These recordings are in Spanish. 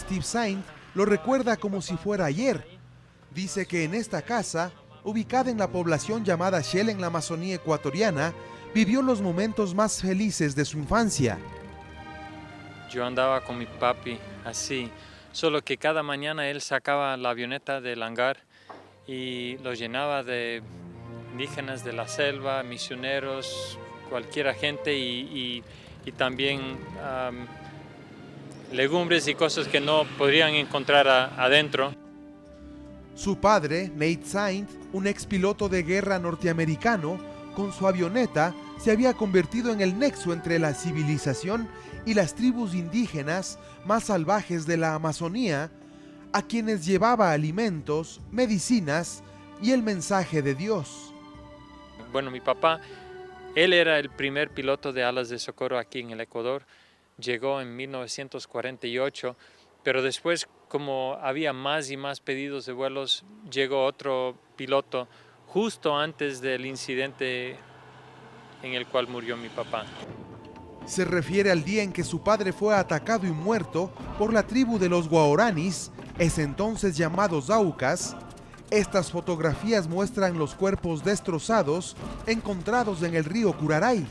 Steve Saint lo recuerda como si fuera ayer. Dice que en esta casa, ubicada en la población llamada Shell en la Amazonía ecuatoriana, vivió los momentos más felices de su infancia. Yo andaba con mi papi así, solo que cada mañana él sacaba la avioneta del hangar y lo llenaba de indígenas de la selva, misioneros, cualquier gente y también legumbres y cosas que no podrían encontrar adentro. Su padre, Nate Saint, un expiloto de guerra norteamericano, con su avioneta se había convertido en el nexo entre la civilización y las tribus indígenas más salvajes de la Amazonía, a quienes llevaba alimentos, medicinas y el mensaje de Dios. Bueno, mi papá, él era el primer piloto de alas de socorro aquí en el Ecuador. Llegó en 1948, pero después, como había más y más pedidos de vuelos, llegó otro piloto justo antes del incidente en el cual murió mi papá. Se refiere al día en que su padre fue atacado y muerto por la tribu de los Guaoranis, ese entonces llamados Aucas. Estas fotografías muestran los cuerpos destrozados encontrados en el río Curaray.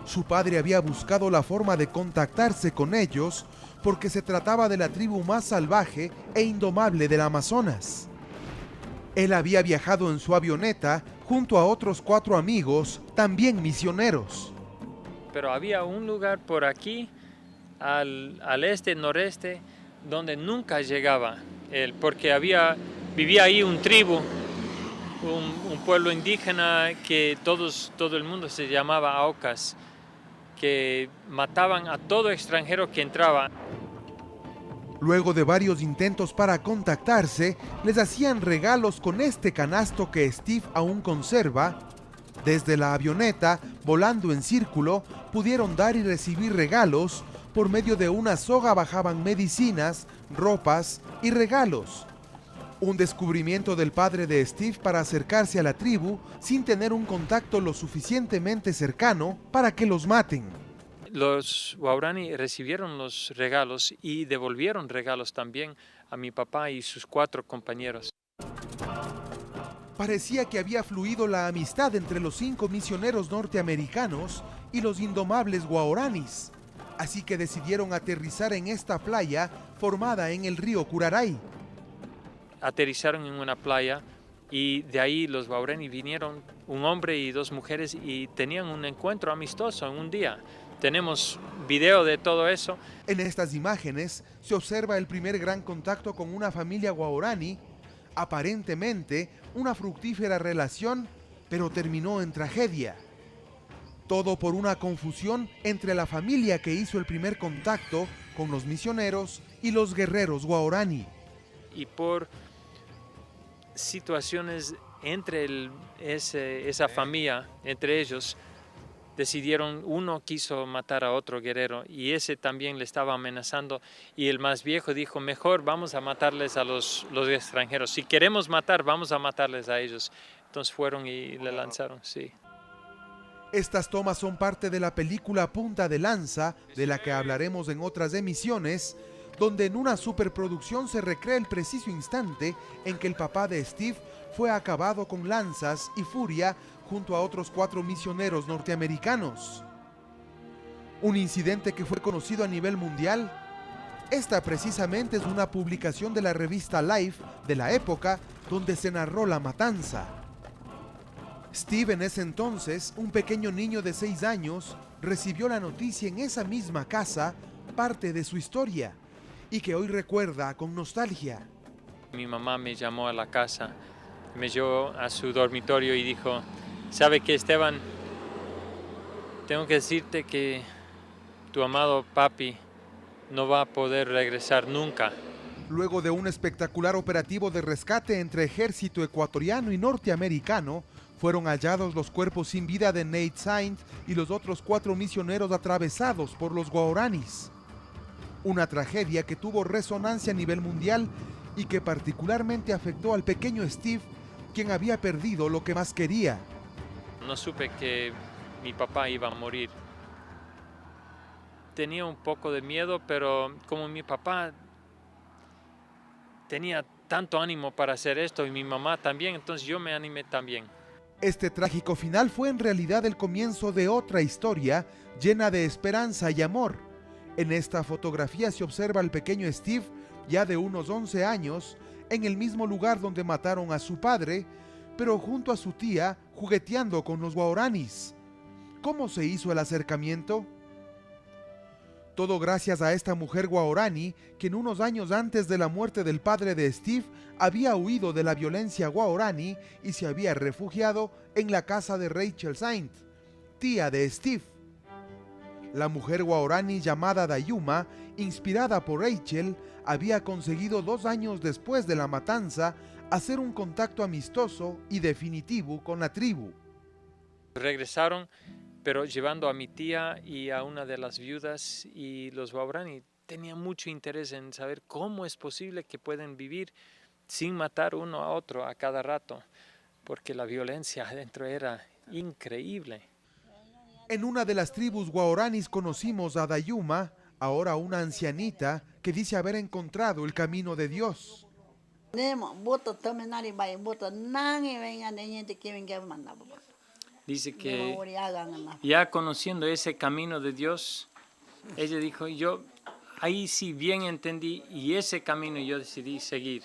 Su padre había buscado la forma de contactarse con ellos porque se trataba de la tribu más salvaje e indomable del Amazonas. Él había viajado en su avioneta junto a otros 4 amigos, también misioneros. Pero había un lugar por aquí, al este, noreste, donde nunca llegaba él, porque vivía ahí un tribu, un pueblo indígena que todo el mundo se llamaba Aucas, que mataban a todo extranjero que entraba. Luego de varios intentos para contactarse, les hacían regalos con este canasto que Steve aún conserva. Desde la avioneta, volando en círculo, pudieron dar y recibir regalos. Por medio de una soga bajaban medicinas, ropas y regalos. Un descubrimiento del padre de Steve para acercarse a la tribu sin tener un contacto lo suficientemente cercano para que los maten. Los Waorani recibieron los regalos y devolvieron regalos también a mi papá y sus 4 compañeros. Parecía que había fluido la amistad entre los 5 misioneros norteamericanos y los indomables Guaoranis, así que decidieron aterrizar en esta playa formada en el río Curaray. Aterrizaron en una playa y de ahí los Waorani vinieron, un hombre y 2 mujeres, y tenían un encuentro amistoso en un día. Tenemos video de todo eso. En estas imágenes se observa el primer gran contacto con una familia Guaorani, aparentemente una fructífera relación, pero terminó en tragedia. Todo por una confusión entre la familia que hizo el primer contacto con los misioneros y los guerreros Guaorani. Y por situaciones entre esa familia, entre ellos, decidieron, uno quiso matar a otro guerrero y ese también le estaba amenazando, y el más viejo dijo, mejor vamos a matarles a los extranjeros, si queremos matar, vamos a matarles a ellos. Entonces fueron y le lanzaron, sí. Estas tomas son parte de la película Punta de Lanza, de la que hablaremos en otras emisiones, donde en una superproducción se recrea el preciso instante en que el papá de Steve fue acabado con lanzas y furia junto a otros 4 misioneros norteamericanos. Un incidente que fue conocido a nivel mundial. Esta precisamente es una publicación de la revista Life de la época donde se narró la matanza. Steve, en ese entonces, un pequeño niño de 6 años, recibió la noticia en esa misma casa, parte de su historia, y que hoy recuerda con nostalgia. Mi mamá me llamó a la casa, me llevó a su dormitorio y dijo, ¿sabe qué, Esteban? Tengo que decirte que tu amado papi no va a poder regresar nunca. Luego de un espectacular operativo de rescate entre ejército ecuatoriano y norteamericano, fueron hallados los cuerpos sin vida de Nate Saint y los otros 4 misioneros atravesados por los Guaoranis. Una tragedia que tuvo resonancia a nivel mundial y que particularmente afectó al pequeño Steve, quien había perdido lo que más quería. No supe que mi papá iba a morir. Tenía un poco de miedo, pero como mi papá tenía tanto ánimo para hacer esto y mi mamá también, entonces yo me animé también. Este trágico final fue en realidad el comienzo de otra historia llena de esperanza y amor. En esta fotografía se observa al pequeño Steve, ya de unos 11 años, en el mismo lugar donde mataron a su padre, pero junto a su tía, jugueteando con los guaraníes. ¿Cómo se hizo el acercamiento? Todo gracias a esta mujer guaraní, quien unos años antes de la muerte del padre de Steve había huido de la violencia guaraní y se había refugiado en la casa de Rachel Saint, tía de Steve. La mujer guaraní llamada Dayuma, inspirada por Rachel, había conseguido 2 años después de la matanza hacer un contacto amistoso y definitivo con la tribu. Regresaron, pero llevando a mi tía y a una de las viudas, y los guaraní tenían mucho interés en saber cómo es posible que pueden vivir sin matar uno a otro a cada rato, porque la violencia adentro era increíble. En una de las tribus guaraníes conocimos a Dayuma, ahora una ancianita que dice haber encontrado el camino de Dios. Dice que ya conociendo ese camino de Dios, ella dijo, yo ahí sí bien entendí y ese camino yo decidí seguir.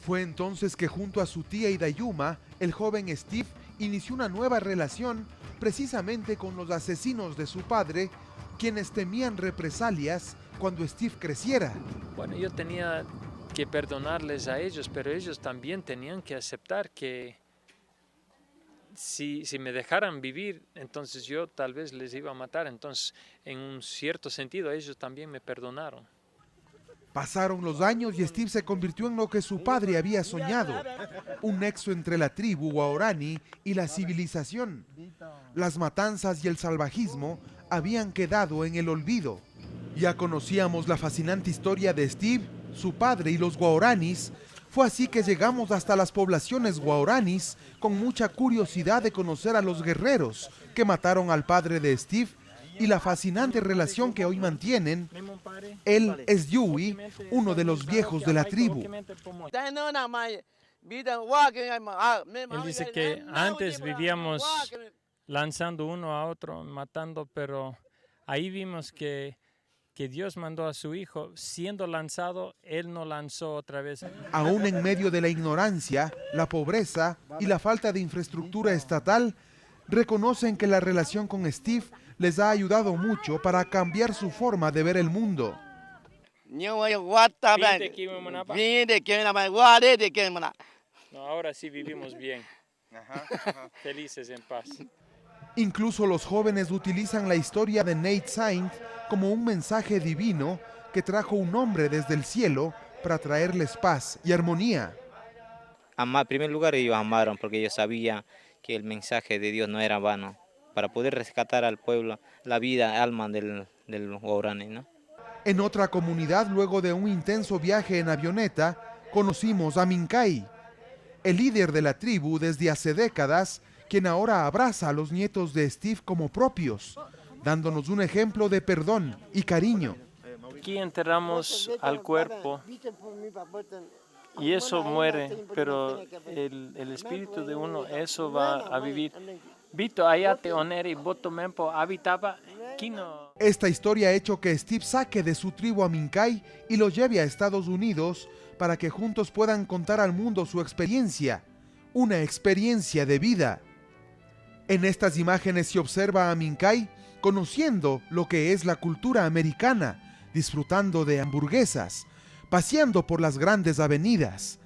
Fue entonces que junto a su tía y Dayuma, el joven Steve inició una nueva relación precisamente con los asesinos de su padre, quienes temían represalias cuando Steve creciera. Bueno, yo tenía que perdonarles a ellos, pero ellos también tenían que aceptar que si me dejaran vivir, entonces yo tal vez les iba a matar. Entonces, en un cierto sentido, ellos también me perdonaron. Pasaron los años y Steve se convirtió en lo que su padre había soñado, un nexo entre la tribu guaraní y la civilización. Las matanzas y el salvajismo habían quedado en el olvido. Ya conocíamos la fascinante historia de Steve, su padre y los guaraníes. Fue así que llegamos hasta las poblaciones guaraníes con mucha curiosidad de conocer a los guerreros que mataron al padre de Steve y la fascinante relación que hoy mantienen. Él es Yui, uno de los viejos de la tribu. Él dice que antes vivíamos lanzando uno a otro, matando, pero ahí vimos que Dios mandó a su hijo, siendo lanzado, él no lanzó otra vez. Aún en medio de la ignorancia, la pobreza y la falta de infraestructura estatal, reconocen que la relación con Steve les ha ayudado mucho para cambiar su forma de ver el mundo. No, ahora sí vivimos bien, felices en paz. Incluso los jóvenes utilizan la historia de Nate Saint como un mensaje divino que trajo un hombre desde el cielo para traerles paz y armonía. En primer lugar, ellos amaron porque ellos sabían que el mensaje de Dios no era vano, para poder rescatar al pueblo, la vida, alma del guaraní, ¿no? En otra comunidad, luego de un intenso viaje en avioneta, conocimos a Mincay, el líder de la tribu desde hace décadas, quien ahora abraza a los nietos de Steve como propios, dándonos un ejemplo de perdón y cariño. Aquí enterramos al cuerpo y eso muere, pero el espíritu de uno, eso va a vivir. Esta historia ha hecho que Steve saque de su tribu a Mincay y lo lleve a Estados Unidos para que juntos puedan contar al mundo su experiencia, una experiencia de vida. En estas imágenes se observa a Mincay conociendo lo que es la cultura americana, disfrutando de hamburguesas, paseando por las grandes avenidas.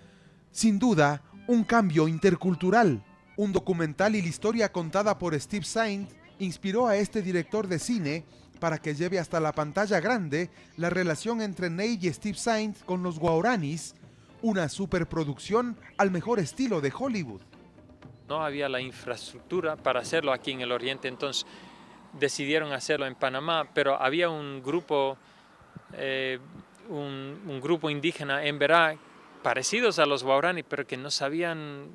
Sin duda, un cambio intercultural. Un documental y la historia contada por Steve Saint inspiró a este director de cine para que lleve hasta la pantalla grande la relación entre Nate y Steve Saint con los guaraníes, una superproducción al mejor estilo de Hollywood. No había la infraestructura para hacerlo aquí en el Oriente, entonces decidieron hacerlo en Panamá, pero había un grupo indígena en Verá parecidos a los guaraní, pero que no sabían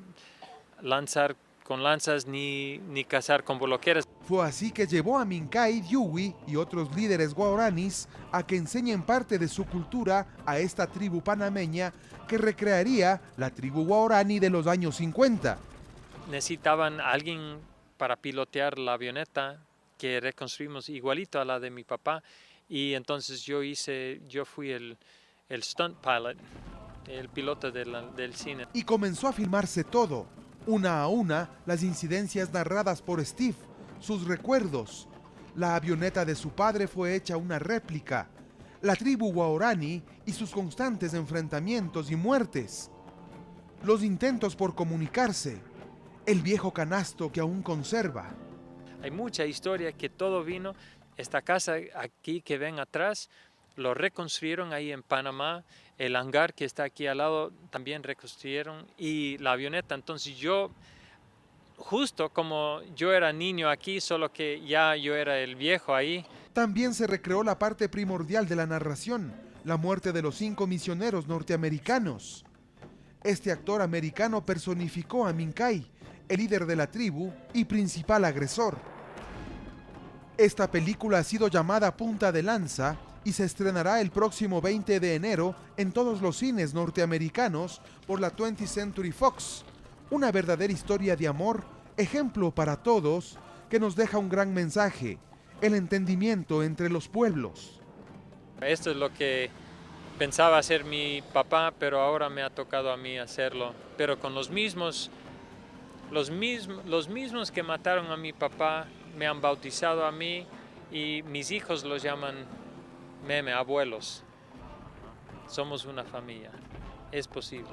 lanzar con lanzas ni cazar con boloqueras. Fue así que llevó a Minkay, Dewey y otros líderes guaraníes a que enseñen parte de su cultura a esta tribu panameña que recrearía la tribu guaraní de los años 50. Necesitaban a alguien para pilotear la avioneta que reconstruimos igualito a la de mi papá, y entonces yo fui el stunt pilot, el piloto del cine. Y comenzó a filmarse todo, una a una, las incidencias narradas por Steve, sus recuerdos. La avioneta de su padre fue hecha una réplica, la tribu guaraní y sus constantes enfrentamientos y muertes, los intentos por comunicarse, el viejo canasto que aún conserva. Hay mucha historia que todo vino. Esta casa aquí que ven atrás, lo reconstruyeron ahí en Panamá. El hangar que está aquí al lado también reconstruyeron, y la avioneta. Entonces yo, justo como yo era niño aquí, solo que ya yo era el viejo ahí. También se recreó la parte primordial de la narración, la muerte de los 5 misioneros norteamericanos. Este actor americano personificó a Minkay, el líder de la tribu y principal agresor. Esta película ha sido llamada Punta de Lanza y se estrenará el próximo 20 de enero en todos los cines norteamericanos por la 20th Century Fox. Una verdadera historia de amor, ejemplo para todos, que nos deja un gran mensaje: el entendimiento entre los pueblos. Esto es lo que pensaba hacer mi papá, pero ahora me ha tocado a mí hacerlo. Pero con los mismos que mataron a mi papá me han bautizado a mí, y mis hijos los llaman meme, abuelos. Somos una familia. Es posible.